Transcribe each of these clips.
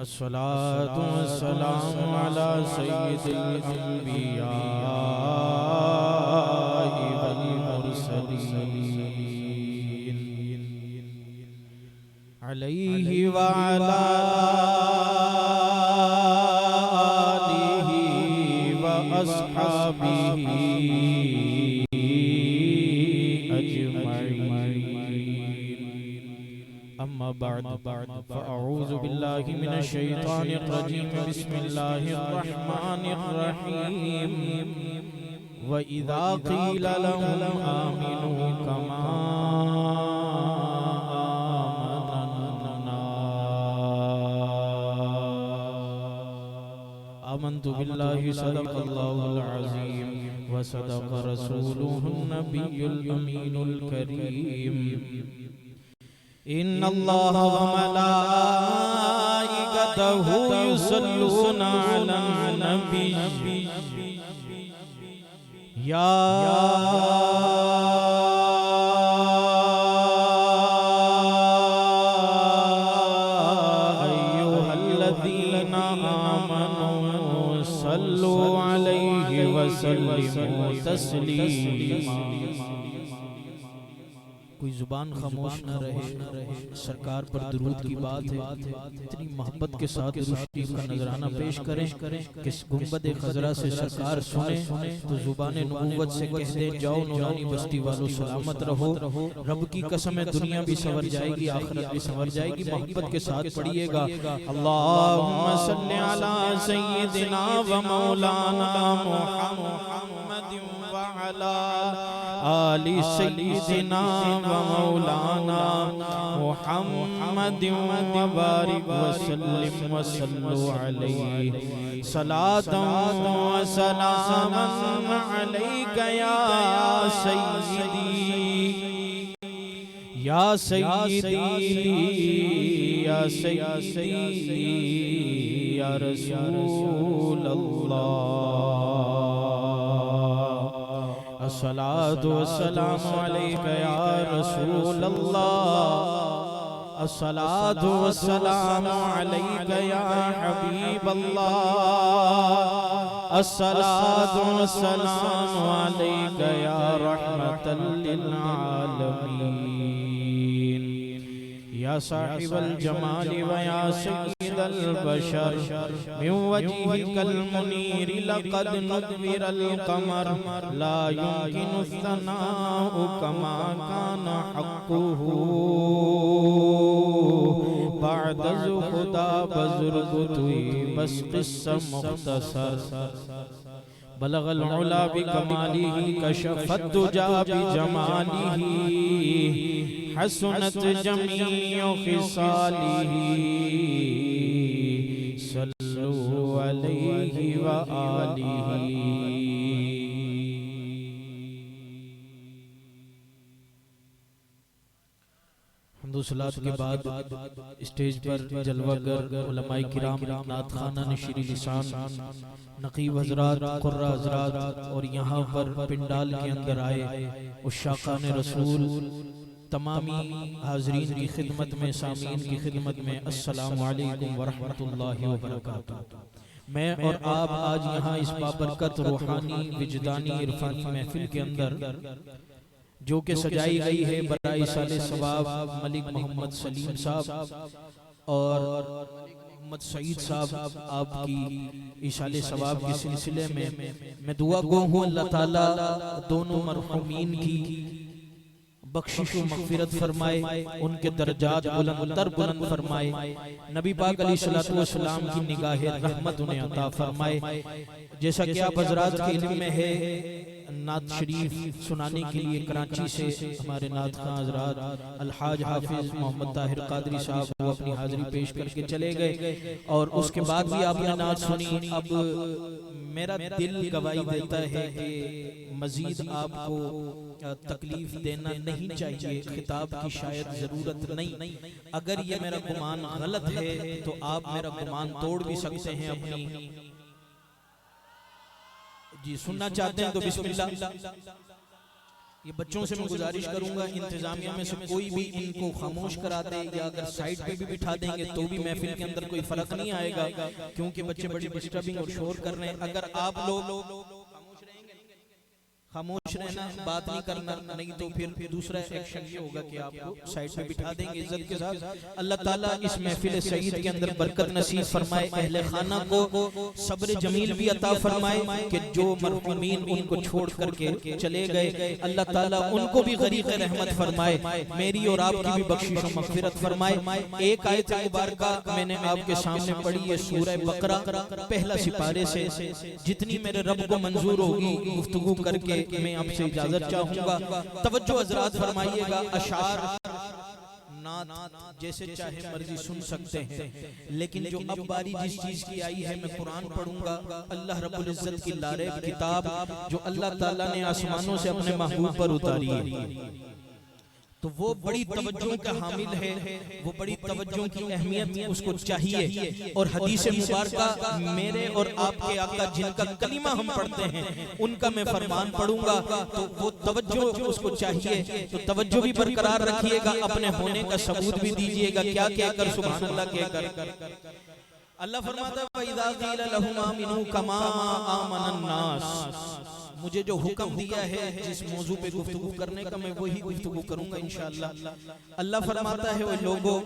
अस्सलातु वस्सलामु अला सय्यिदिल अंबिया वल मुरसलीन अलैहि व अला आलिहि व अस्हाबिहि अम्मा बाद फ़अऊज़ु बिल्लाहि मिनश शैतानिर रजीम बिस्मिल्लाहिर रहमानिर रहीम व इज़ा क़ीला लहुम आमिनू कमा आमन्तु बिल्लाहि सदक़ल्लाहुल अज़ीम व सदक़ रसूलुहुन नबियुल अमीनुल करीम इन्नल्लाह व मलाइकतहु युसल्लूना अलन नबी या अय्युहल्लज़ीना आमनू सल्लु अलैहि व सल्लिमू तस्लीमा। कोई जुबान खामोश न रहे, सरकार पर दुरूद की बात है। इतनी मोहब्बत के साथ दुरूद का नजराना पेश करें कि गुंबद खजरा से सरकार सुने तो जुबान नबूवत से कह दे जाओ नूरानी बस्ती वालों सलामत रहो। रब की कसम है दुनिया भी संवर जाएगी, आखिरत भी संवर जाएगी। मोहब्बत के साथ पढ़िएगा अल्लाहुम्मा सल्लि अला सय्यिदिना व मौलाना मुहम्मदिन व अला आलि सय्यिदिना व मौलाना मुहम्मदिन व बारिक व सल्लिम व सल्लु अलैहि सलातन व सलामन अलैका या सय्यिदी या सय्यिदी या सय्यिदी या रसूल अल्लाह। अस्सलातु वस्सलामु अलैका या रसूल अल्लाह। अस्सलातु वस्सलामु अलैका या हबीब अल्लाह। अस्सलातु वस्सलामु अलैका या रहमतल लिल आलमीन या साहिबल जमाल व या सय्यिदल बशर मिन वजहिकल मुनीर लक़द नुव्विरल क़मर ला युमकिनु सनाउ कमा काना हक़्क़ुहु बअद खुदा बुज़ुर्ग तुई बस क़िस्सा मुख़्तसर बलगल उला बिकमालिही कशफत दुजा बिजमालिही हसनत जमीउ खिसालिही सल्लु अलैहि व आलिही। हम्दुसलात के बाद स्टेज पर जलवागर उलमाए किराम, नात खाना नशीरी लिसान, नकीब हजरात, कुर्रा हजरात और यहाँ पर पिंडाल के अंदर आए उशाकान रसूल तमामी हाजरीन की खिदमत में, सामीन की खिदमत में अस्सलामु अलैकुम व रहमतुल्लाहि व बरकातुहू। मैं और आप आज यहाँ इस बाबरकत रूहानी विजदानी इरफानी महफिल के अंदर जो कि सजाई गई है बराए साले सवाब मलिक मोहम्मद सलीम साहब और मोहम्मद सईद साहब आपकी इशाले सवाब के सिलसिले में मैं दुआ गो हूँ अल्लाह ताला दोनों मरहूमीन की बख्शिश व मग़फ़िरत फरमाए, उनके दर्जात बुलंद फरमाए, नबी पाक अलैहिस्सलातु वस्सलाम की निगाहे रहमत उन्हें अता फरमाए। जैसा कि आप हजरात के इल्म में है, नात शरीफ सुनाने के लिए कराची से हमारे नात खां हजरात अलहाज हाफिज मोहम्मद ताहिर कादरी साहब वो अपनी हाजिरी पेश करके चले गए और उसके बाद भी आपने नात सुनी। अब मेरा दिल गवाही देता है कि मजीद आपको तकलीफ देना नहीं चाहिए, खिताब की शायद जरूरत नहीं। अगर ये मेरा गुमान गलत है तो आप मेरा गुमान तोड़ भी सकते हैं अपनी जी सुनना चाहते हैं तो बिस्मिल्लाह। ये बच्चों से मैं गुजारिश करूंगा, इंतजामिया में से कोई भी इनको खामोश करा दे या अगर साइड पे भी बिठा देंगे तो भी महफिल के अंदर कोई फर्क नहीं आएगा, क्योंकि बच्चे बड़ी डिस्टर्बिंग और शोर कर रहे हैं। अगर आप लोग खामोश रहना, बात नहीं करना, नहीं तो फिर दूसरा एक्शन ये होगा कि आपको साइड पे बिठा देंगे इज्जत के साथ। अल्लाह ताला इस महफिल सईद के अंदर बरकत नसीब फरमाए, अहले खाना को सब्र जमील भी अता फरमाए कि जो मरहूमीन उनको छोड़ करके चले गए, अल्लाह ताला उनको भी गरीक़ रहमत फरमाए, मेरी और आपकी भी बख्शिश और मग़फ़िरत फरमाए। एक आयत मुबारका मैंने आपके सामने पढ़ी है सूरह बकरा पहला सिपारे से, जितनी मेरे रब को मंजूर होगी गुफ्तगू करके मैं आपसे इजाजत चाहूंगा। तवज्जो हज़रात फरमाइएगा, अशार नात जैसे चाहे मर्जी सुन सकते हैं, लेकिन जो अब बारी जिस चीज की आई है, मैं कुरान पढ़ूंगा, अल्लाह रब्बुल इज्जत की लारेब किताब जो अल्लाह ताला ने आसमानों से अपने महबूब पर उतारी है, तो वो बड़ी तवज्जो का हामिल है, वो बड़ी तवज्जो की अहमियत उसको चाहिए। और हदीस मुबारका मेरे और आपके आका जिनका कलीमा हम पढ़ते हैं उनका मैं फरमान पढ़ूंगा, तो वो तवज्जो उसको चाहिए। तो तवज्जो भी बरकरार रखिएगा, अपने होने का सबूत भी दीजिएगा, क्या कहकर सुभान अल्लाह कहकर। अल्लाह फरमाता है वइज़ा क़ील लहुम आमिनू कमा आमनन नास, मुझे जो हुक्म दिया है जिस मौजू पे गुफ्तगू करने का, मैं वही गुफ्तगू करूंगा इंशाअल्लाह। अल्लाह फरमाता है वो लोगों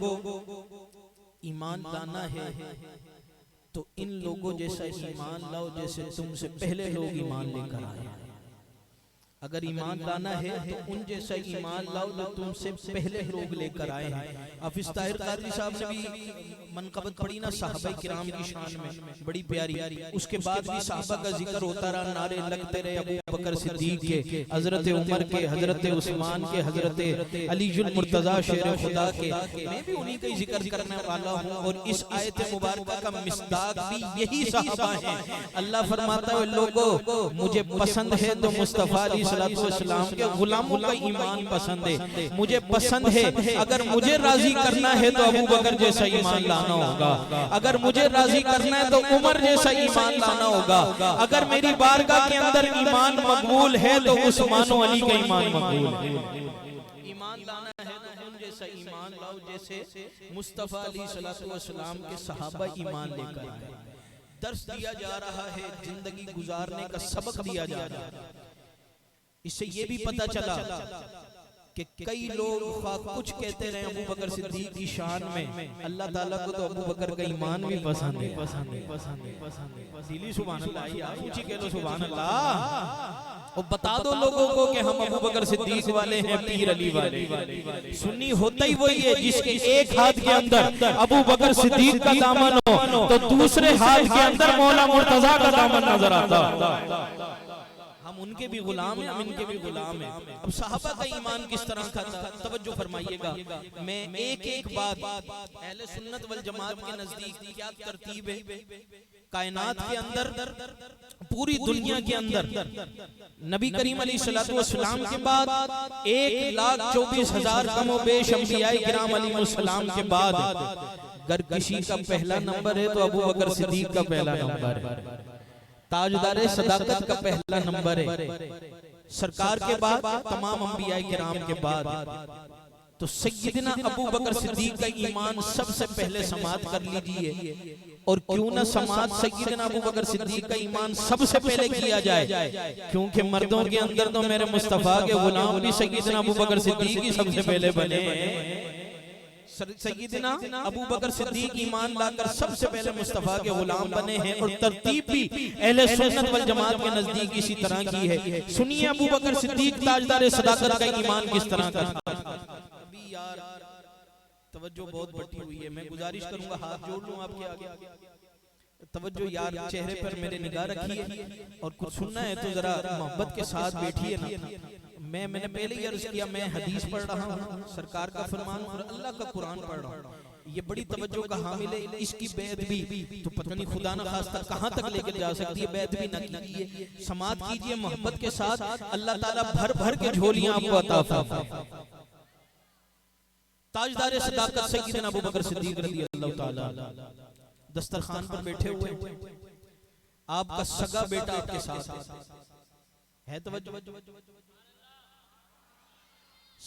ईमान लाना है तो इन लोगों जैसा ईमान लाओ जैसे तुमसे पहले लोग ईमान लेकर आए। अगर ईमान लाना है तो उन जैसा ईमान लाओ जो तुमसे पहले लोग लेकर आए हैं। हाफिज ताहिर क़ादरी साहब ने भी मनक़बत पढ़ी ना सहाबा किराम की शान में, बड़ी प्यारी। उसके बाद भी सहाबा का जिक्र होता रहा, नारे लगते रहे अबू बकर सिद्दीक के, हजरत उमर के, हजरत उस्मान के, हजरत अलीजुल मुर्तजा शेर खुदा के। मैं भी उन्हीं का जिक्र करने वाला हूँ और इस आयत मुबारका का मिस्दाक भी यही सहाबा है। अल्लाह फरमाता है लोगों मुझे पसंद है तो मुस्तफा अलैहिस्सलाम के गुलामों का ईमान पसंद है, मुझे पसंद है। अगर मुझे राजी करना है तो अबू बकर जैसा ईमान लाना होगा, अगर मुझे राजी करना है तो उमर जैसा ईमान लाना होगा, अगर मेरी बारगाह के अंदर ईमान मकबूल है तो उस्मान और अली का ईमान मकबूल है। ईमान लाना है तो उन जैसा ईमान लाओ जैसे मुस्तफा अलैहिस्सलाम के सहाबा ईमान लेकर आए। दर्स दिया जा रहा है, जिंदगी गुजारने का सबक दिया जा रहा है। इससे ये भी पता चला कि कई लोग कुछ कहते रहे अबू बकर सिद्दीक की शान में, अल्लाह ताला को तो अबू बकर का ईमान भी पसंद है, पसंद है, पसंद है, पसंद है। दिली सुभान अल्लाह यार, ऊंची कह लो सुभान अल्लाह। और बता दो लोगों को कि हम अबू बकर सिद्दीक वाले हैं, पीर अली वाले। सुन्नी होता ही वही है जिसके एक हाथ के अंदर अबू बकर सिद्दीक का दामन हो तो दूसरे हाथ के अंदर मौला मुर्तजा का दामन नजर आता। हम उनके भी गुलाम हैं, हम इनके भी गुलाम हैं। अब सहाबा का ईमान किस तरह का था, तवज्जो फरमाइएगा। मैं एक एक बात, अहले सुन्नत वल जमात के नजदीक क्या तरतीब है कायनात के अंदर, पूरी दुनिया के अंदर नबी करीम अलैहिस्सलातु वस्सलाम के बाद 1,24,000 कमो बेश अंबियाए किराम अलैहिस्सलाम के बाद अगर किसी का पहला नंबर है तो अबू बकर सिद्दीक का पहला नंबर है, ताजदारे सदाकत का पहला नंबर है। सरकार के बाद तमाम अंबिया किराम के बाद तो सैयदना अबू बकर सिद्दीक का ईमान सबसे पहले समात कर लीजिए। और क्यों ना समात सैयदना अबू बकर सिद्दीक का ईमान सबसे पहले किया जाए, क्योंकि मर्दों के अंदर तो मेरे मुस्तफा के गुलाम भी सैयदना अबू बकर सिद्दीक ही सबसे पहले बने। सैयदना अबू बकर सिद्दीक ईमान लाकर सबसे पहले मुस्तफा के गुलाम बने हैं। और तरतीब भी अहले सुन्नत वल जमात के नजदीक इसी तरह की है। सुनिए अबू बकर सिद्दीक ताजदार सदाकत का ईमान किस तरह का था। अभी यार तवज्जो बहुत बढ़ी हुई है, मैं गुजारिश करूंगा हाथ जोड़ लूं आपके आगे, तवज्जो यार चेहरे पर मेरे निगाह रखिए और कुछ सुनना है तो जरा मोहब्बत के साथ बैठिए ना। मैंने पहले ही अर्ज किया, मैं हदीस पढ़ रहा हूँ, सरकार का फरमान और अल्लाह का कुरान पढ़ रहा हूँ। ये बड़ी तवज्जो का हामिल है। इसकी बैत भी तो पता नहीं खुदा न खास्ता कहाँ तक लेकर जा सकती है। बैत भी न कीजिए, समात कीजिए मोहब्बत के साथ, अल्लाह ताला भर भर के झोलियां आपको अता फरमाए। ताजदार सदाकत सैयदना अबू बकर सिद्दीक रज़ियल्लाहु ताला दस्तरखान पर बैठे हुए, आपका सगा बेटा आपके साथ है। तवज्जो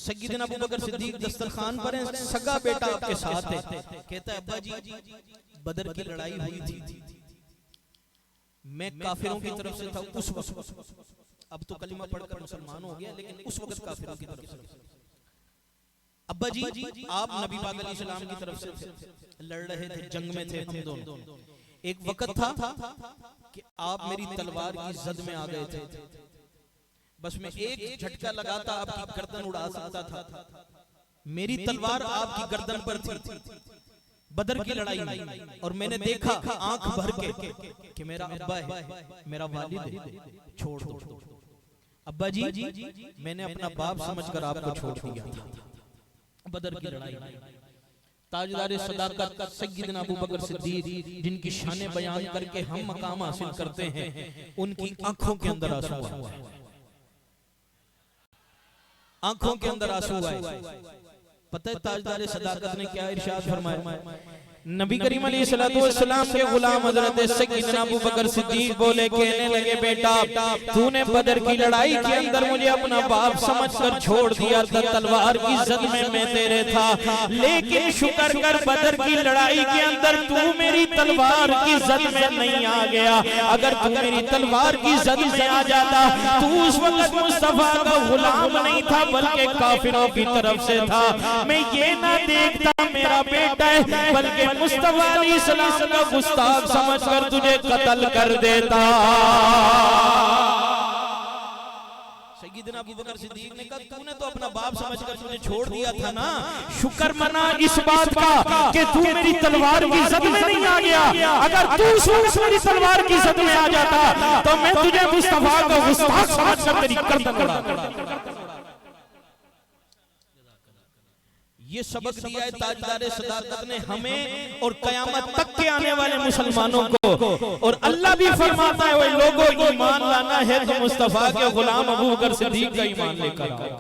सय्यदना अबू बकर सिद्दीक दस्तरखान पर हैं, सगा बेटा आपके साथ है। कहता है अब्बा जी बदर की लड़ाई हुई थी, मैं काफिरों की तरफ से था उस वक्त, अब तो कलिमा पढ़कर मुसलमान हो गया, लेकिन उस वक्त काफिरों की तरफ से। अब्बा जी आप नबी पाक अलैहिस्सलाम की तरफ से लड़ रहे थे, जंग में थे हम दोनों। एक वक्त था कि आप मेरी तलवार की जद में आ गए थे, बस मैं एक झटका लगाता आपकी गर्दन उड़ा सकता था। मेरी तलवार आपकी गर्दन पर थी बदर की लड़ाई में, और मैंने देखा आंख भर के कि मेरा अब्बा है, मेरा वालिद है, छोड़ दो। अब्बा जी मैंने अपना बाप समझकर आपको छोड़ दिया था बदर की लड़ाई में। ताजदार सदाकत सय्यदना अबू बकर सिद्दीक, जिनकी शान बयान करके हम मकाम हासिल करते हैं, उनकी आंखों के अंदर आंसू आए, आंखों के अंदर आंसू आए। पता है ताजदार सदाकत ने क्या इरशाद फरमाया? नबी करीम अलैहिस्सलाम के गुलाम हजरत सय्यदना अबू बकर सिद्दीक बोले, कहने लगे बेटा तूने बदर की लड़ाई के अंदर मुझे अपना बाप समझकर छोड़ दिया था, तलवार की जद में मैं तेरे था, लेकिन शुक्र कर बदर की लड़ाई के अंदर तू मेरी तलवार की जद में नहीं आ गया। अगर तू मेरी तलवार की जद में आ जाता, तू उस वक्त मुस्तफा का गुलाम नहीं था बल्कि काफिरों की तरफ से था। मैं ये ना देखता मेरा बेटा है, बल्कि मुस्तफा अलैहिस्सलाम का गुस्ताख समझकर तुझे कत्ल कर देता। सय्यदना अबू बकर सिद्दीक ने कहा तूने तो अपना बाप समझकर तुझे छोड़ दिया था ना, शुक्र मना इस बात का कि तू मेरी तलवार की जद में नहीं आ गया। अगर तू मेरी तलवार की जद में आ जाता तो मैं तुझे मुस्तफा का गुस्ताख समझकर तेरी गर्दन उड़ा। ये सबक दिया है ताजदार सदाकत ने हमें और कयामत तक के आने वाले मुसलमानों को। और अल्लाह भी फरमाता है, वो लोगों ईमान लाना है तो मुस्तफा के गुलाम अबू बकर सिद्दीक का ईमान लेकर आओ।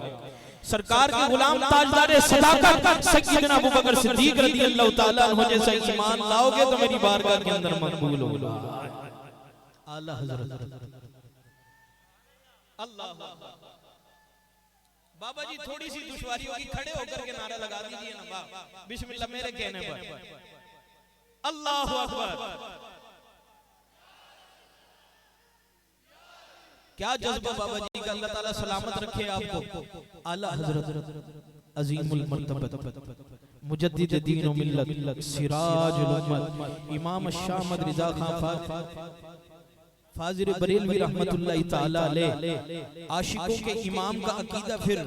सरकार के गुलाम ताजदार सदाकत सय्यदना अबू बकर सिद्दीक रज़ियल्लाहु ताला अन्हु जैसा ईमान लाओगे तो मेरी बारगाह के अंदर मकबूल होगा। आला हज़रत अल्लाह। बाबा जी थोड़ी सी दुश्वारी होगी, खड़े होकर के नारा लगा दीजिए ना, वाह बिस्मिल्लाह मेरे कहने पर। अल्लाहु अकबर। क्या जज्बा बाबा जी का, अल्लाह ताला सलामत रखे आपको। आला हजरत अजीमुल मर्तबत मुजद्दिद दीन व मिल्लत सिराजुल उम्मत इमाम शामद रिजा खान फाजिर बरेलवी रहमतुल्लाहि ताला अलैह, आशिकों के इमाम का अकीदा फिर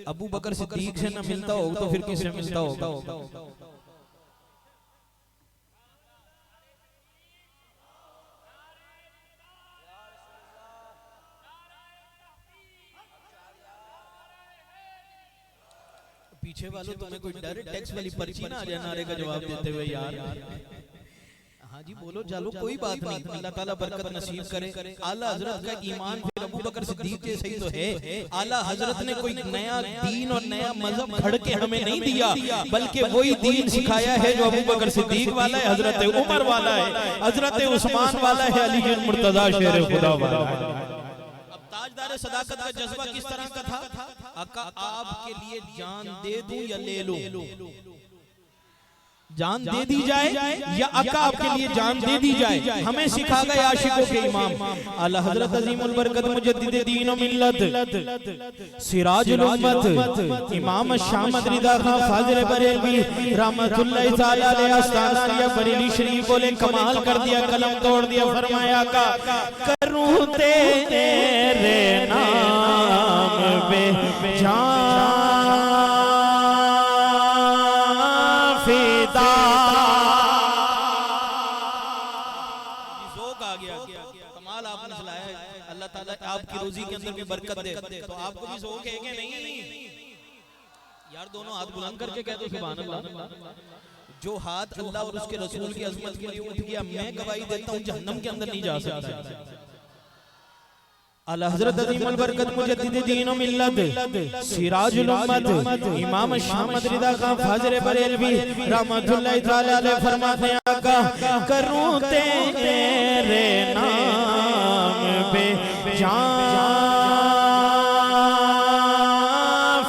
अबू बकर सिद्दीक से न मिलता हो तो फिर किससे मिलता होगा? पीछे वालों तुम्हें कोई डायरेक्ट टैक्स वाली पर्ची ना आ जाए नारे का जवाब देते हुए यार। हाँ जी बोलो चलो कोई बात नहीं, अल्लाह ताला बरकत नसीब करे। आला हजरत का ईमान फिर अबू बकर सिद्दीक जैसा ही तो है। आला हजरत ने कोई नया दीन और नया मजहब खड़ के हमें नहीं दिया, बल्कि वही दीन सिखाया है जो अबू बकर सिद्दीक वाला है, हजरत उमर वाला है, हजरत उस्मान वाला है, अली मुर्तजा शेर खुदा वाला है। अब ताजदार सदाकत का जज्बा किस तरह का था? आका आपके लिए जान दे दूं या ले लो, जान दे दी जाए या आका आपके लिए जान दे दी जाए। हमें सिखा गए आशिकों के इमाम आला हजरत अजीमुल बरकत मुजद्दिद दीन व मिल्लत सिराजुल उम्मत इमाम शामद रिजा खान फाजिर बरेलवी रहमतुल्लाहि ताला अलैहि आस्ताना बरेली शरीफ बोले कमाल कर दिया, कलम तोड़ दिया। फरमाया का करूं तेरे नाम पे जान आपकी रोजी के अंदर भी बरकत दे, तो आपको भी शौक है कि नहीं? यार दोनों हाथ बुलंद करके कह दो सुभान अल्लाह। जो हाथ अल्लाह और उसके रसूल की अजमत के लिए उठ गया, मैं गवाही देता हूँ जहन्नम के अंदर नहीं जा सकता। आला हजरत अजीमुल बरकत मुजद्दिद दीन व मिल्लत सिराजुल उम्मत इमाम शामद रिजा खान फाजिर बरेलवी रहमतुल्लाहि ताला अलैह फरमाते हैं आका करूं तेरे नाम पे जान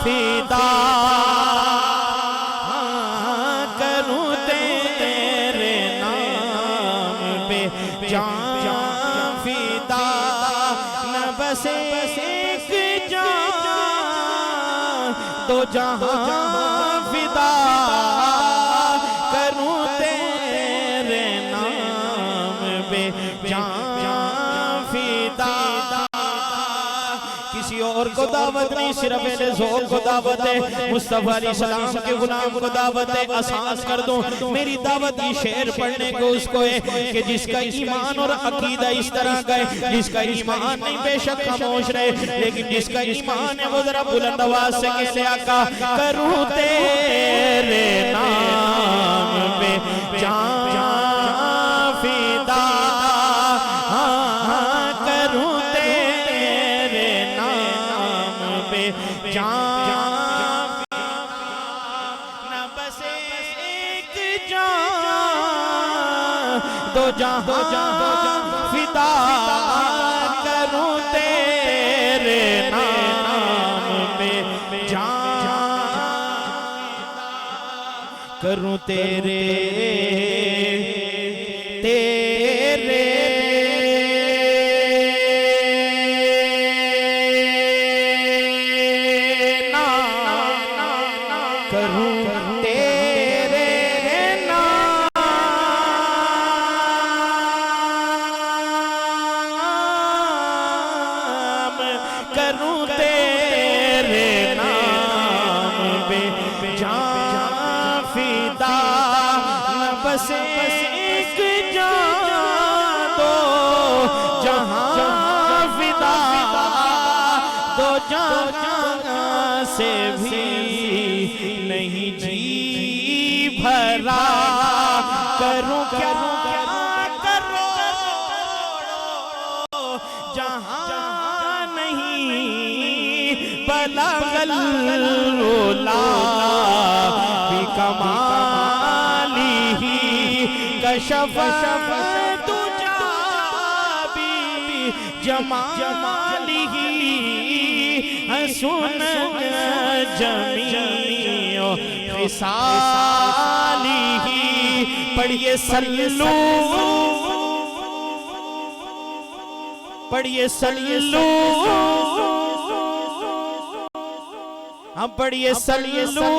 फिदा जान फिदा न बस एक जान दो जहां फिदा करूं तेरे नाम पे जान फिदा। किसी और को दावत नहीं, सिर्फ मेरे ज़ौक़ को दावत है। मुस्तफ़ा अलैहिस्सलाम के गुलाम को दावत है। आसान कर दूं मेरी दावत, ये शेर पढ़ने को उसको है कि जिसका ईमान और अकीदा इस तरह का है, जिसका ईमान नहीं बेशक खामोश रहे, लेकिन जिसका ईमान है वो जरा बुलंद आवाज से कह ले आका करूं तेरे नाम पे जान फिदा, करूं तेरे नाम पे जान न बस एक जान दो जान फिदा करूं तेरे नाम पे जान करूं तेरे से भी नहीं जी भरा करूं क्या करो जहां नहीं बलगल रोला भी कमाली ही कशफ तुझा भी जमाली ही हसन जमीओ खिसाली ही। पढ़िए सल्लू पढ़िए सल्लू हम पढ़िए सल्लू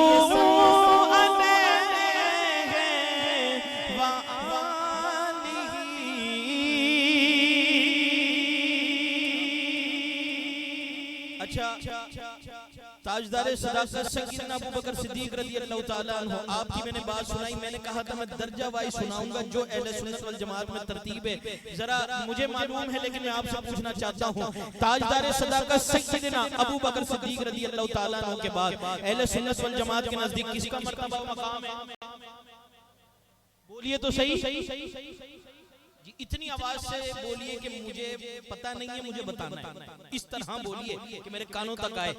ताजदारे सदाकत सय्यदना अबू बकर सिद्दीक रज़ियल्लाहु ताला अन्हु आपकी मैंने बात सुनाई। मैंने कहा था मैं दर्जा वाइज सुनाऊंगा जो अहले सुन्नत वल जमात में तरतीब है, जरा मुझे मालूम है लेकिन मैं आपसे पूछना चाहता हूं ताजदारे सदाकत सय्यदना अबू बकर सिद्दीक रज़ियल्लाहु ताला अन्हु के बाद अहले सुन्नत वल जमात के नजदीक किसका मर्तबा मकाम है? बोलिए तो सही जी, इतनी आवाज से बोलिए कि मुझे पता नहीं है, मुझे बताना है। इस तरह बोलिए कि मेरे कानों तक आए।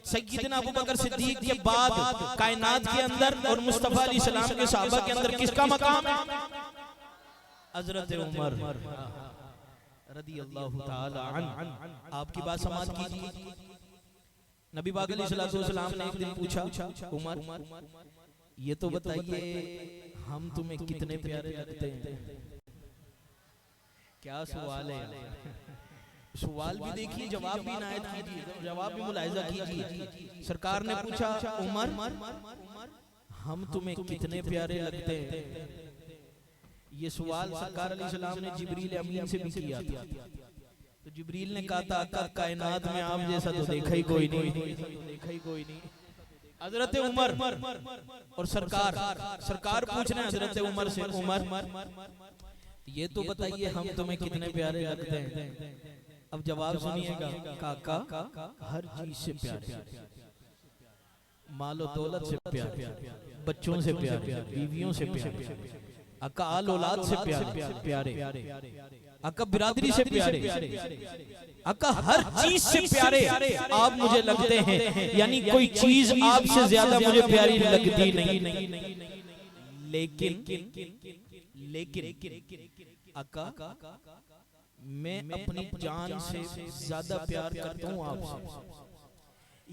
सय्यदना अबू बकर सिद्दीक के बाद कायनात के अंदर और मुस्तफा अलैहिस्सलाम के सहाबा के अंदर किसका मकाम है? हजरत उमर रज़ियल्लाहु ताला अन्हु। आपकी बात समाप्त कीजिए। नबी पाक अलैहिस्सलाम ने एक दिन पूछा, उमर ये तो बताइए हम तुम्हें कितने प्यारे लगते हैं? क्या सवाल है, सवाल भी देखिए, जवाब भी इनायत कीजिए, जवाब भी मुलाहिजा कीजिए। सरकार ने पूछा, उमर हम तुम्हें कितने प्यारे लगते हैं? ये सवाल सरकार अलैहिस्सलाम ने जिब्रील अमीन से भी किया था। तो जिब्रील ने कहा था आका कायनात में आप जैसा तो देखा ही कोई नहीं। हजरत उमर और सरकार पूछ रहे हैं हजरत उमर से, उमर ये तो बताइए हम तुम्हें कितने प्यारे लगते हैं? अब जवाब सुनिएगा, काका हर चीज से प्यारे, मालो दौलत से प्यारे, बच्चों से प्यारे, बीवियों से प्यारे, आका आल औलाद से प्यारे, आका बिरादरी से प्यारे, आका हर चीज से प्यारे आप मुझे लगते हैं। यानी कोई चीज आपसे ज्यादा मुझे प्यारी लगती नहीं। लेकिन आका मैं अपनी जान से ज्यादा प्यार करता हूँ आपसे।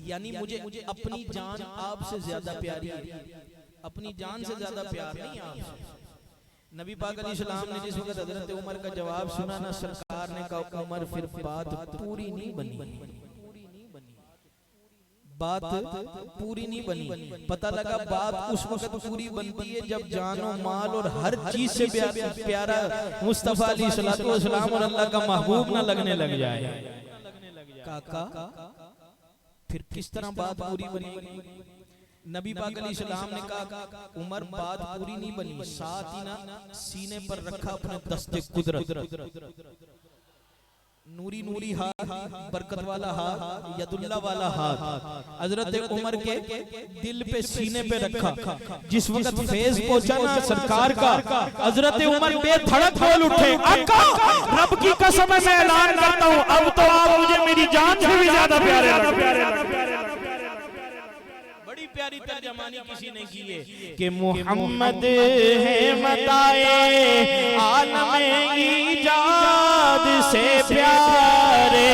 यानी मुझे अपनी जान आपसे ज्यादा प्यारी है, अपनी जान से ज्यादा प्यार नहीं आपसे। नबी पाक अलैहिस्सलाम ने जिस वक्त हजरत उमर का जवाब सुना ना, सरकार ने कहा उमर फिर बात पूरी नहीं बनी, बात पूरी नहीं बनी। पता लगा बात उस वक्त पूरी बनती है जब जानो माल और हर चीज से प्यारा मुस्तफा अलैहिस्सलाम और अल्लाह का महबूब ना लगने लग जाए। काका फिर किस तरह बात पूरी बनी? नबी पाक अलैहिस्सलाम ने कहा उमर बात पूरी नहीं बनी, साथ ही ना सीने पर रखा अपने दस्ते कुदरत, नूरी नूरी हाथ, बरकत वाला हाथ, यदुल्ला वाला हाथ हजरत उमर के दिल पे सीने पे रखा। जिस वक्त फेज पहुंचा ना सरकार का, हजरत उमर बेधड़क बोल उठे, आका रब की कसम मैं ऐलान करता हूं अब तो आप मुझे मेरी जान से भी ज्यादा प्यारे लगते। बड़ी प्यारी तर्जमानी किसी ने की है कि मोहम्मद है मताए आलम ईजाद से प्यारे,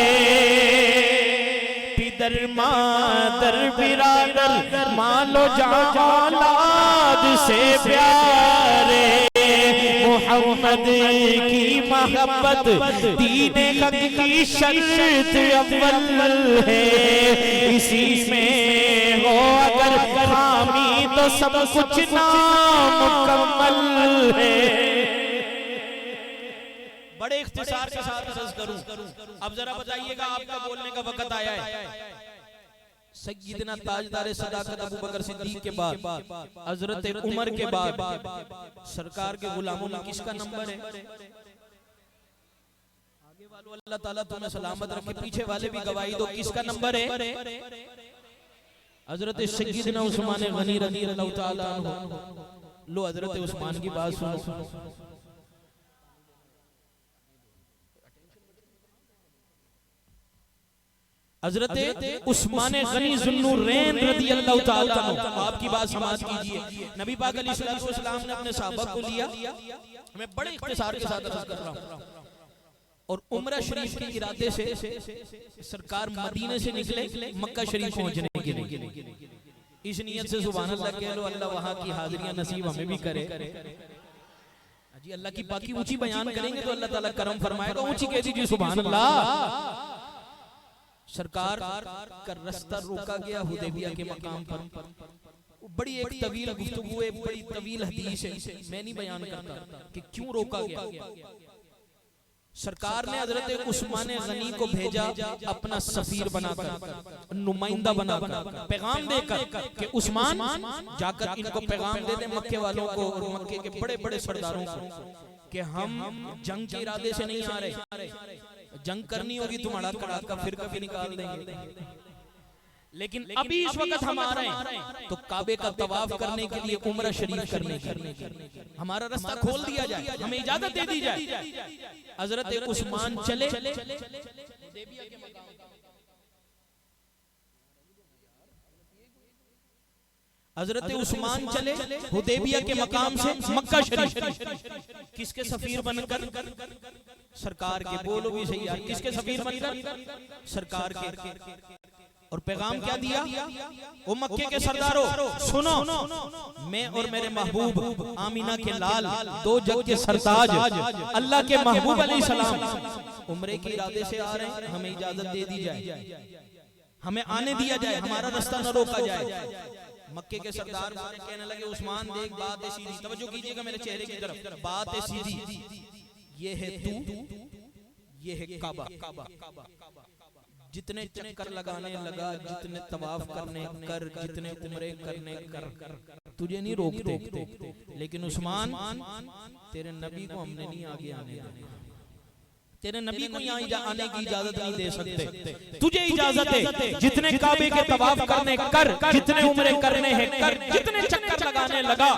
पिदर मादर बिरादर मालो जालाद से प्यारे, मोहम्मद की मोहब्बत दीने हक की शर्त अव्वल है, इसी में हो अगर खामी तो सब कुछ नामुकम्मल है। बड़े इख्तिसार के साथ अर्ज करूं, अब जरा बताइएगा आपका बोलने का वक्त आया है। सय्यदना ताजदार सदाकत अबू बकर सिद्दीक के बाद, हजरत उमर के बाद सरकार के गुलामों में किसका नंबर है? आगे वालों अल्लाह ताला तुम्हें सलामत रखे, पीछे वाले भी गवाही दो किसका नंबर है? हजरत सय्यदना उस्मान गनी रज़ियल्लाहु ताला अन्हु। लो हजरत उस्मान की बात सुनो। हजरत उस्मान गनी ज़ुन्नुरैन रज़ियल्लाहु ताला अन्हु, आपकी बात समाज कीजिए। नबी पाक अलैहिस्सलाम ने अपने सहाबा को लिया, मैं बड़े इख्तिसार के साथ अर्ज कर रहा हूं, और उम्रा शरीफ के इरादे से सरकार मदीने से निकले मक्का शरीफ पहुंचने के लिए। इस नियत से सुभान अल्लाह कह लो, अल्लाह वहां की हाजिरियां नसीब हमें भी करे। जी अल्लाह की बाकी ऊंची बयान करेंगे तो अल्लाह ताला करम फरमाएगा, ऊंची कह दीजिए सुभान अल्लाह। सरकार का रास्ता रोका गया हुदैबिया के मकाम पर। बड़ी एक तवील गुफ्तगू है, बड़ी तवील हदीस है, मैं नहीं बयान करता कि क्यों रोका गया। सरकार ने हजरत उस्मान गनी को भेजा अपना सफीर बनाकर, नुमाइंदा बनाकर, पैगाम देकर कि उस्मान जाकर इनको पैगाम दे दे मक्के वालों को और मक्के के बड़े बड़े सरदारों को कि हम जंग के इरादे से नहीं आ रहे, जंग करनी होगी तुम्हारा कड़ाका फिर कभी निकाल देंगे, लेकिन अभी इस वक्त हम आ रहे हैं तो काबे का तवाफ करने के लिए, उम्रा शरीफ करने के लिए हमारा रास्ता खोल दिया जाए, हमें इजाजत दे दी जाए। हजरत उस्मान चले हजरत उस्मान चले हुदैबिया के मकाम से मक्का शरीफ। किसके सफीर बनकर? सरकार के। बोलो भी सही यार, किसके सफीर बनकर? सरकार के। और पैगाम क्या दिया? वो मक्के के सरदारों सुनो, मैं और मेरे महबूब आमीना के लाल, दो जग के सरताज, अल्लाह के महबूब अलैहिस्सलाम उम्रे के इरादे से आ रहे हैं, हमें इजाजत दे दी जाए, हमें आने दिया जाए, हमारा रास्ता न रोका जाए। मक्के के सरदार कहने लगे उस्मान देख बात है सीधी, तवज्जो कीजिएगा मेरे चेहरे की तरफ, बात है सीधी, ये है तू, ये है काबा। जितने चक्कर लगाने लगा, जितने तवाफ करने कर, जितने उम्रे करने कर, तुझे नहीं रोकते, लेकिन उस्मान तेरे नबी को हमने नहीं आगे आने देना, तेरे नबी को यहाँ आने की इजाजत नहीं दे सकते, तुझे इजाजत है जितने काबे के तवाफ करने कर, जितने उम्रे करने हैं कर, जितने चक्कर लगाने लगा,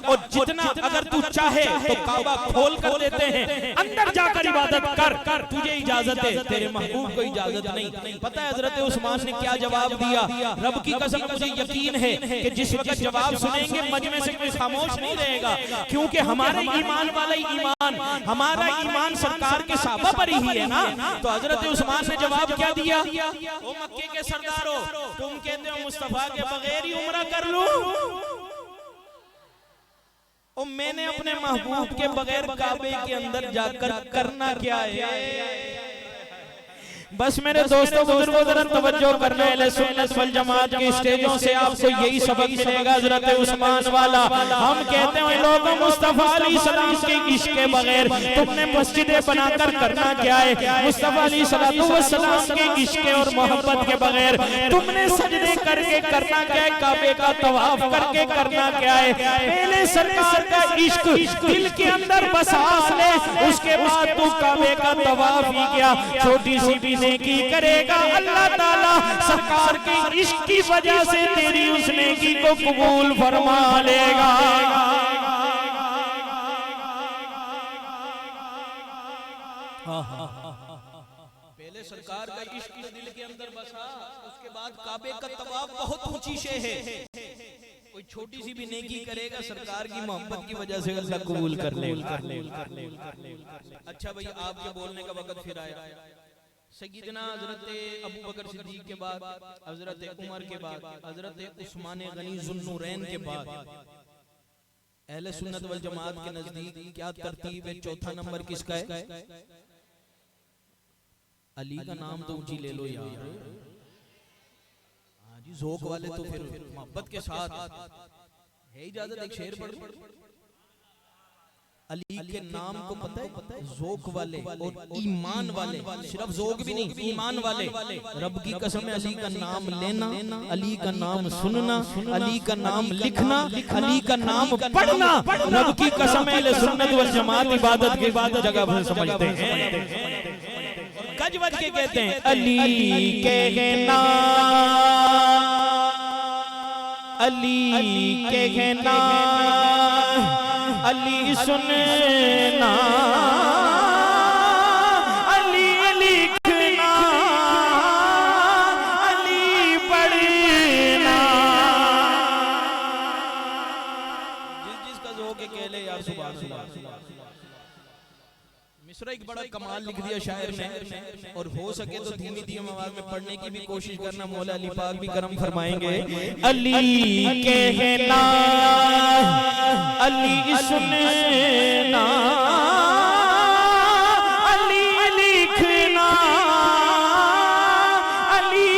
और जितना अगर तू चाहे तो काबा खोल कर देते हैं, अंदर जाकर इबादत कर, तुझे इजाजत है, तेरे महबूब को इजाजत नहीं। पता है हजरत उस्मान ने क्या जवाब दिया? रब की कसम मुझे यकीन है कि जिस वक्त जवाब सुनेंगे मजमे से कोई खामोश नहीं रहेगा, क्योंकि हमारे ईमान वाला ईमान, हमारा ईमान सरकार के सहाबा ही है ना। तो हजरत उस्मान ने जवाब क्या दिया? ओ मक्के के सरदारों, तुम कहते हो मुस्तफा के बगैर ही उम्रा कर लूं? और मैंने अपने महबूब के बगैर काबे के अंदर जाकर करना क्या है। बस मेरे दोस्तों बुजुर्गों जरा तवज्जो करना, अहले सुन्नत वल जमात की स्टेजों से आपको यही सबक मिलेगा। हज़रत उस्मान वाला हम कहते हैं लोगों मुस्तफा अलैहिस्सलाम के इश्क के बगैर तुमने मस्जिदें बनाकर करना क्या है। मुस्तफा अलैहिस्सलाम के इश्क और मोहब्बत के बगैर तुमने सजदे करके करना क्या है, काबे का तवाफ करके करना क्या है। पहले सरकार का इश्क दिल के अंदर बसा ले, उसके बाद तू काबे का तवाफ ही क्या छोटी सी भी नेकी करेगा, अल्लाह ताला सरकार के इश्क की वजह से तेरी उस नेकी को कबूल फरमा लेगा। पहले सरकार का इश्क दिल के अंदर बसा, उसके बाद काबे का तवाफ बहुत ऊंची शे है। कोई छोटी सी भी नेकी करेगा सरकार की मोहब्बत की वजह से अल्लाह कबूल कर ले। अच्छा भाई, आपके बोलने का वक्त फिर आया। सय्यदना हज़रत अबू बकर सिद्दीक के बाद, हज़रत उमर के बाद, हज़रत उस्मान गनी ज़ुन्नूरैन के बाद अहले सुन्नत वल जमात के नजदीक क्या तरतीब है? चौथा नंबर किसका है? अली का नाम तो ऊंची ले लो यार। हाँ जी, ज़ौक़ वाले तो फिर मोहब्बत के साथ है। इजाजत एक शेर पढ़। अली के नाम को पता है? ज़ौक़ वाले और ईमान वाले, सिर्फ ज़ौक़ भी नहीं, ईमान वाले। रब की कसम है, अली का नाम लेना, अली का नाम सुनना, अली का नाम लिखना, अली का नाम पढ़ना, रब की कसम है सुन्नत वल जमात इबादत की जगह पर समझते हैं। गज वज के कहते हैं अली के नाम, अली के नाम, अली सुनना, अली लिखना, अली पढ़ना। जिसका ज़ौक़ है कह ले यार सुभान अल्लाह। मिसरा एक बड़ा कमाल लिख दिया शायर ने, और हो सके तो धीमी धीमी आवाज में पढ़ने की भी कोशिश करना, मौला अली पाक भी करम फरमाएंगे। अली के नाम, अली सुनना, अली लिखना, अली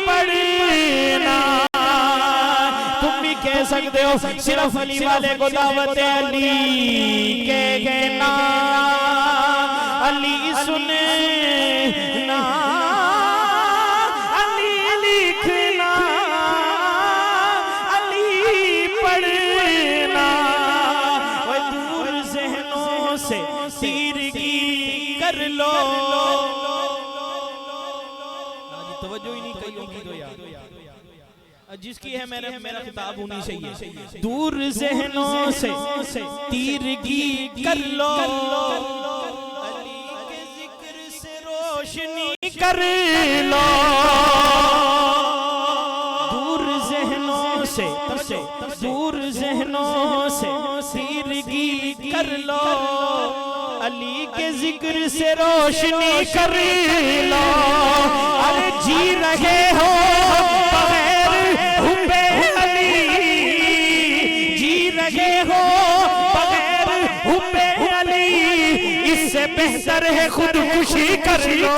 पढ़ना। तुम भी कह सकते हो सिर्फ अली वाले को दावत है। अली के नाम, अली सुनना, अली लिखना, अली पढ़ना। दूर ज़हनों से तीरगी कर लो। तवज्जो ही नहीं कहीं की तो यार, जिसकी है मेरा किताब होनी चाहिए। दूर ज़हनों से तीरगी कर लो, रोशनी कर लो। दूर ज़हनों से, दूर ज़हनों से तीरगी कर लो, अली के जिक्र से रोशनी कर लो। अरे जी रहे हो बगैर हुब्बे अली, जी रहे हो बगैर हुब्बे अली, इससे बेहतर है खुदकुशी कर लो।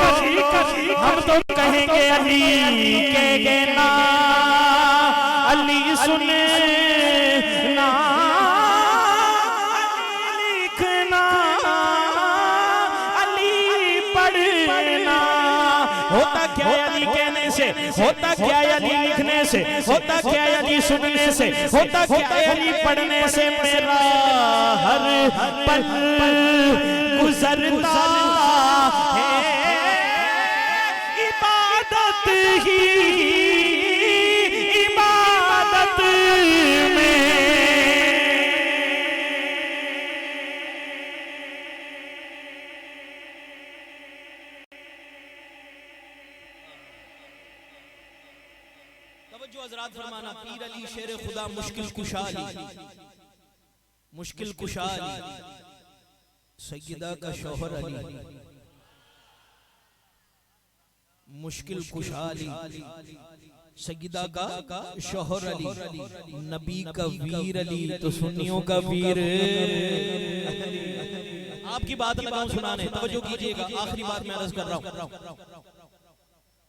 हम तो कहेंगे अली के नाम, अली सुनना, अली लिखना, अली पढ़ना। होता क्या अली कहने से, होता क्या अली लिखने से, होता क्या अली सुनने से, होता क्या अली पढ़ने से। मेरा हर पल गुजरता है इबादत ही इबादत में। तवज्जो हज़रात फरमाना, पीर अली शेर खुदा मुश्किल कुशा अली, मुश्किल कुशा अली, सय्यदा का शौहर अली, मुश्किल कुशा अली, सईदा का शोहर अली, नबी का वीर अली, तो सुन्नियों का वीर। आपकी बात लगाऊं सुनाने, तवज्जो कीजिएगा, आखिरी बात मैं अर्ज कर रहा हूं।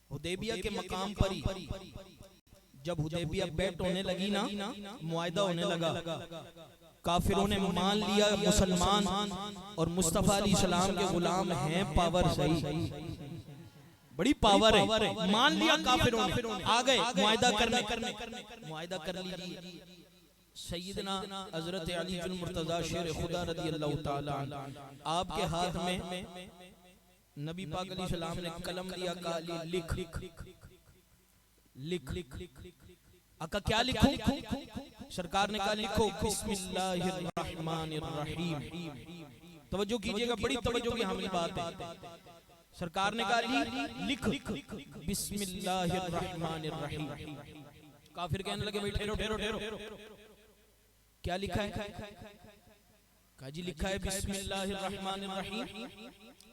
हुदैबिया के मकाम पर ही जब हुदैबिया बैठ होने लगी ना, मुआहिदा होने लगा, काफिरों ने मान लिया मुसलमान और मुस्तफा अलैहिस्सलाम के गुलाम हैं, पावर सही, बड़ी पावर है, मान लिया काफिरों ने, आ गए मुआहिदा करने, मुआहिदा कर लीजिए। सैयदना हजरत अली बिन मुर्तजा शेर खुदा रज़ियल्लाहु ताला आपके हाथ में नबी पाक अलैहिस्सलाम ने कलम लिया, कहा लिख लिख लिख। आका क्या लिखूं? सरकार ने कहा लिखो बिस्मिल्लाहिर रहमानिर रहीम। तवज्जो कीजिएगा, बड़ी तवज्जो की हमारी बात है। सरकार ने कहा लिख बिस्मिल्लाहिर रहमानिर रहीम। काफिर कहने लगे भाई ठहरो ठहरो ठहरो, क्या लिखा है? कहा जी लिखा है बिस्मिल्लाहिर रहमानिर रहीम।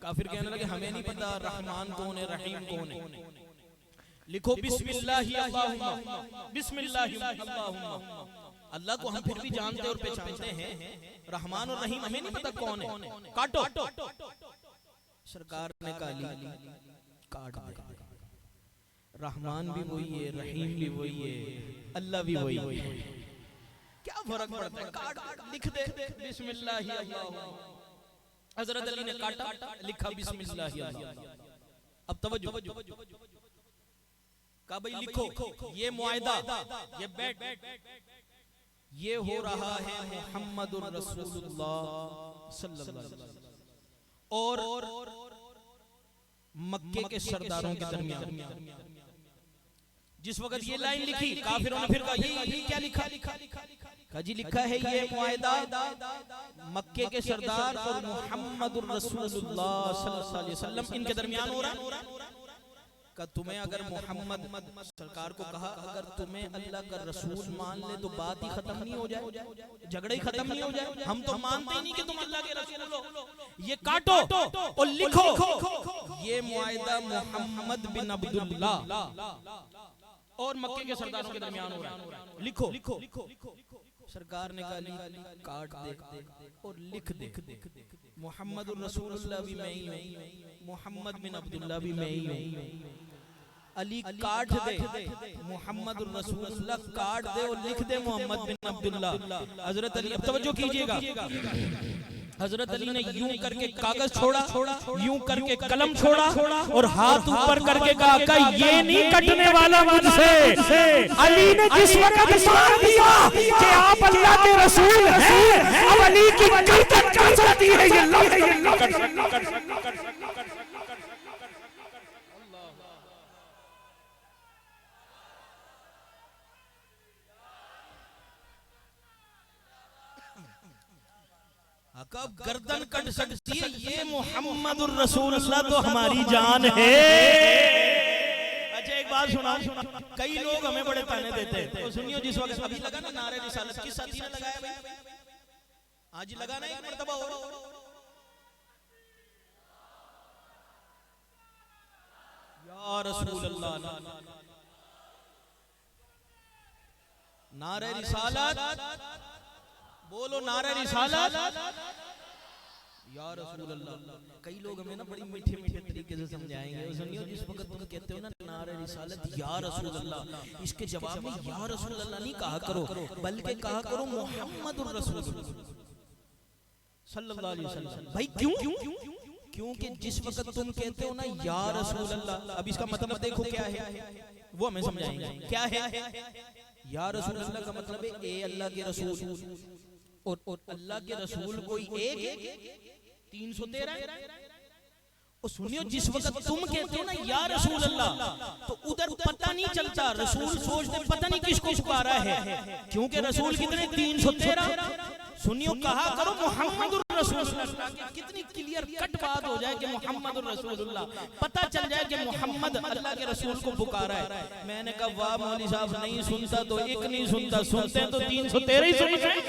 काफिर कहने लगे हमें नहीं पता रहमान कौन है, रहीम कौन है। लिखो बिस्मिल्लाहि अल्लाहुम्मा, बिस्मिल्लाहि अल्लाहुम्मा। अल्लाह को हम फिर भी जानते और पहचानते हैं, रहमान और रहीम हमें नहीं पता कौन है, काटो। सरकार ने कहा काट दे, रहमान भी वही है, रहीम भी वही है, अल्लाह भी वही है, क्या फर्क पड़ता है, काट लिख दे बिस्मिल्लाहि अल्लाहुम्मा। हजरत अली ने काटा, लिखा बिस्मिल्लाहि अल्लाहुम्मा। अब तवज्जो, कहा भाई लिखो ये मुआहिदा, ये बैठ, ये हो रहा है मुहम्मदुर रसूलुल्लाह सल्लल्लाहु अलैहि वसल्लम और मक्के के सरदारों के दरमियान। जिस वक्त ये लाइन लिखी, काफिरों ने फिर कहा ये क्या लिखा? कहा जी लिखा है ये मुआहिदा मक्के के सरदार और मुहम्मदुर रसूलुल्लाह सल्लल्लाहु अलैहि वसल्लम इनके दरमियान हो रहा है। का तुम्हें अगर मोहम्मद, सरकार को कहा अगर तुम्हें अल्लाह का रसूल मान ले तो बात ही खत्म नहीं हो जाए, झगड़ा ही खत्म नहीं हो जाए। हम तो मानते ही नहीं कि तुम अल्लाह के रसूल हो। ये काटो और लिखो ये मुआहिदा मोहम्मद बिन अब्दुल्लाह और मक्के के सरदारों के दरमियान हो रहा है, लिखो। सरकार ने कहा काट दे और लिख दे, मोहम्मद रसूलुल्लाह भी मैं ही हूं, मोहम्मद बिन अब्दुल्लाह भी मैं ही हूं। अली काट दे मोहम्मद रसूलुल्लाह, काट दे और लिख दे मोहम्मद बिन अब्दुल्लाह। हजरत अली, अब तवज्जो कीजिएगा, हजरत अली ने यूं करके कागज छोड़ा, यूं करके कलम छोड़ा और हाथ ऊपर करके कहा ये नहीं कटने वाला मुझसे। अली ने जिस वक्त मान दिया कि आप अल्लाह के रसूल हैं, अब अली की गर्दन कट सकती है, ये लफ्ज़ कट सकती है। कब गर्दन कट सकती है, ये मुहम्मदुर रसूलुल्लाह तो हमारी जान है। अच्छा एक बात सुना, कई लोग हमें बड़े ताने देते हैं, तो सुनियो, जिस वक्त अभी लगा ना नारे रिसालत, किस साथी ने लगाया भाई? आज ही लगा ना, एक मर्तबा और या रसूलल्लाह, नारे रिसालत बोलो, नारे रिसालत या रसूल अल्लाह। कई लोग हमें ना बड़ी मीठे मीठे तरीके से समझाएंगे। सुनियो, जिस वक्त तुम कहते हो ना नारे रिसालत या रसूल अल्लाह, इसके जवाब में या रसूल अल्लाह नहीं कहा करो, बल्कि कहा करो मुहम्मदुर रसूलुल्लाह सल्लल्लाहु अलैहि वसल्लम। भाई क्यों? क्योंकि जिस वक्त तुम कहते हो ना या रसूल अल्लाह, अब इसका मतलब देखो क्या है, वो हमें समझाएंगे क्या है। या रसूल अल्लाह का मतलब है ए अल्लाह के रसूल, और अल्लाह के रसूल कोई एक 313। और सुनियो, जिस वक्त तुम कहते हो ना या रसूल अल्लाह, तो उधर पता नहीं चलता, रसूल सोचते पता नहीं किसको पुकारा है, क्योंकि रसूल कितने 313। सुनियो, कहा करो मुहम्मदुर रसूलुल्लाह, कितनी क्लियर कट बात हो जाए कि मुहम्मदुर रसूलुल्लाह, पता चल जाए कि मुहम्मद अल्लाह के रसूल को पुकारा है। मैंने कहा वाह मौलवी साहब, नहीं सुनता तो एक नहीं सुनता, सुनते हैं तो 313 ही सुनते हैं,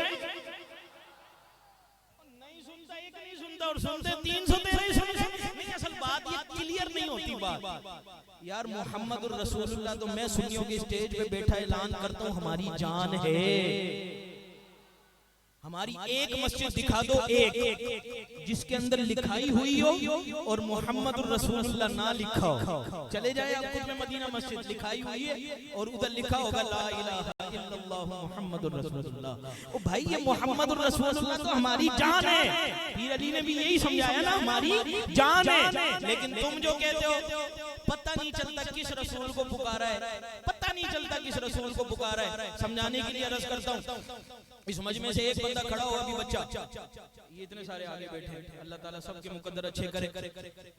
नहीं सुनता एक नहीं सुनता और सुनते 313 ही सुनते। नहीं, असल बात ये क्लियर नहीं होती बात। यार मोहम्मद रसूलुल्लाह तो मैं सुन्नियों की स्टेज पे बैठा ऐलान करता हूँ हमारी जान है। हमारी एक मस्जिद दिखा दो, एक जिसके अंदर लिखाई हुई हो और मोहम्मद रसूलुल्लाह ना लिखा हो। चले जाए आप खुद में मदीना मस्जिद लिखाई हुई है और उधर लिखा होगा ला इलाहा इल्लल्लाह मुहम्मदुर रसूलुल्लाह। ओ भाई ये मोहम्मद रसूलुल्लाह तो हमारी जान है। पीर अली ने भी यही समझाया ना, हमारी जान है। लेकिन तुम जो कहते हो पता नहीं चलता किस रसूल को पुकारा है, पता नहीं चलता किस रसूल को पुकारा है। समझाने के लिए अर्ज करता हूँ, इस मजमे से एक बंदा खड़ा हुआ, अभी बच्चा, ये इतने सारे आगे बैठे, अल्लाह ताला सबके मुकद्दर अच्छे करे,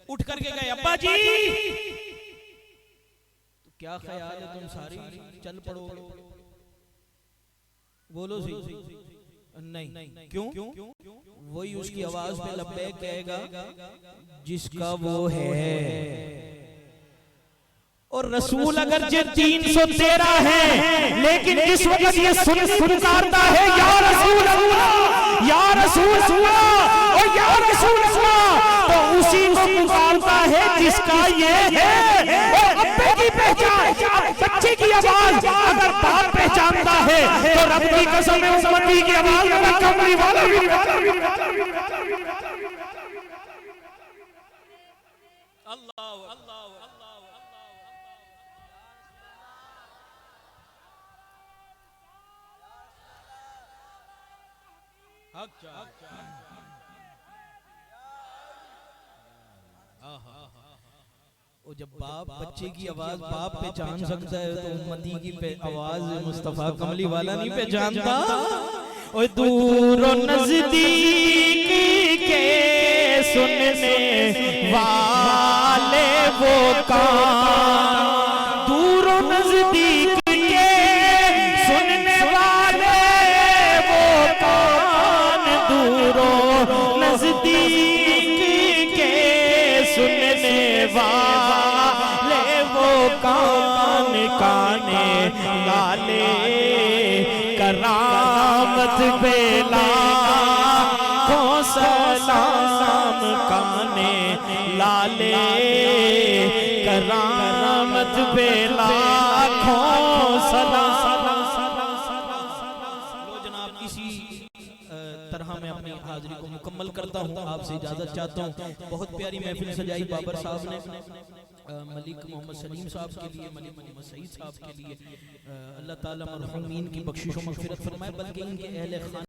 उठ करके गए अब्बा जी तो क्या ख्याल है तुम सारी चल पड़ो, बोलो सही नहीं, क्यों? वही उसकी आवाज पे लब्बैक कहेगा जिसका वो है। और रसूल अगर जे 313 है, लेकिन जिस वक्त ये पुकारता है या रसूल अल्लाह, या रसूल अल्लाह और या रसूल अल्लाह, तो उसी को पुकारता है जिसका ये है। और अब्बे की पहचान, बच्चे की आवाज अगर बाप पहचानता है तो रब की कसम है उम्मती की आवाज अगर कमली वाला भी अल्लाह अल्लाह और जब बाप बच्चे की आवाज बाप पहचान सकता है तो उम्मती की आवाज मुस्तफा कमली वाला नहीं पहचानता। और दूर नजदीक के सुनने वाले वो कान, दूर नजदीक के सुनने वाले वो कान, दूरो नजदीक के सुनने वाले वो कान, काने लाले करामत बेला को सलाम, काने लाले करामत बेला को सलाम। लो जनाब, इसी तरह मैं अपनी हाजिरी को मुकम्मल करता हूँ, आपसे इजाजत चाहता हूँ। बहुत प्यारी महफिल सजाई बाबर साहब ने, मलिक मोहम्मद सलीम साहब के लिए, मलिक मोहम्मद सईद साहब के लिए। अल्लाह ताला मरहूमीन की बख्शिश व मग़फ़िरत फरमाए, बल्कि इनके अहले खाना